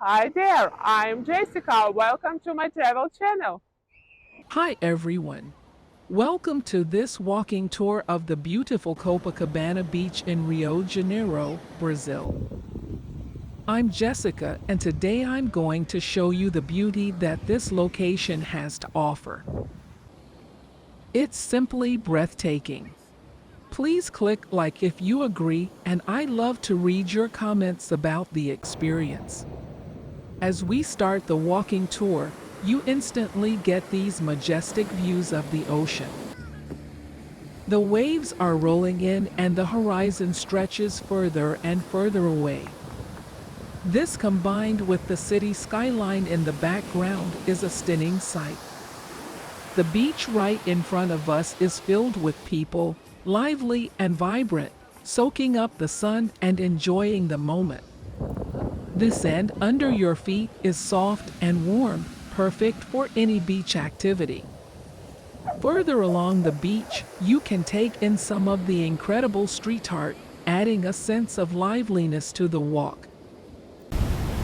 Hi there, I'm Jessica. Welcome to my travel channel. Hi everyone. Welcome to this walking tour of the beautiful Copacabana Beach in Rio de Janeiro, Brazil. I'm Jessica and today I'm going to show you the beauty that this location has to offer. It's simply breathtaking. Please click like if you agree, and I'd love to read your comments about the experience. As we start the walking tour, you instantly get these majestic views of the ocean. The waves are rolling in and the horizon stretches further and further away. This combined with the city skyline in the background is a stunning sight. The beach right in front of us is filled with people, lively and vibrant, soaking up the sun and enjoying the moment. The sand under your feet is soft and warm, perfect for any beach activity. Further along the beach, you can take in some of the incredible street art, adding a sense of liveliness to the walk.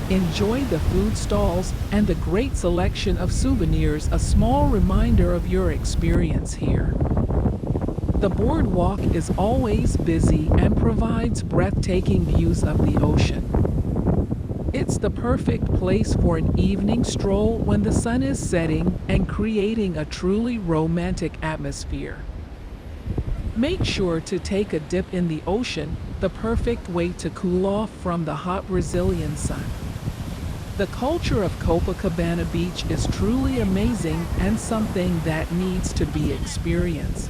Enjoy the food stalls and the great selection of souvenirs, a small reminder of your experience here. The boardwalk is always busy and provides breathtaking views of the ocean. It's the perfect place for an evening stroll when the sun is setting and creating a truly romantic atmosphere. Make sure to take a dip in the ocean, the perfect way to cool off from the hot Brazilian sun. The culture of Copacabana Beach is truly amazing and something that needs to be experienced.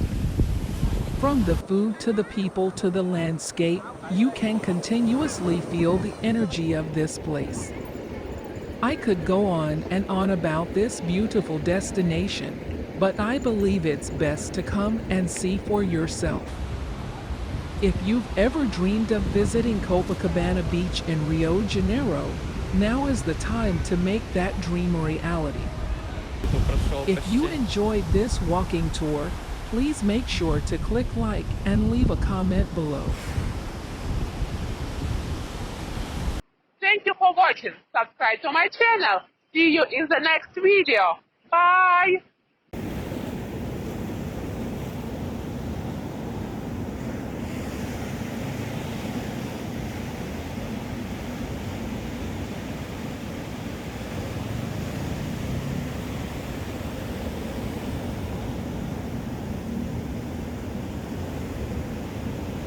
From the food to the people to the landscape, you can continuously feel the energy of this place. I could go on and on about this beautiful destination, but I believe it's best to come and see for yourself. If you've ever dreamed of visiting Copacabana Beach in Rio de Janeiro, now is the time to make that dream a reality. If you enjoyed this walking tour, please make sure to click like and leave a comment below. Thank you for watching. Subscribe to my channel. See you in the next video. Bye!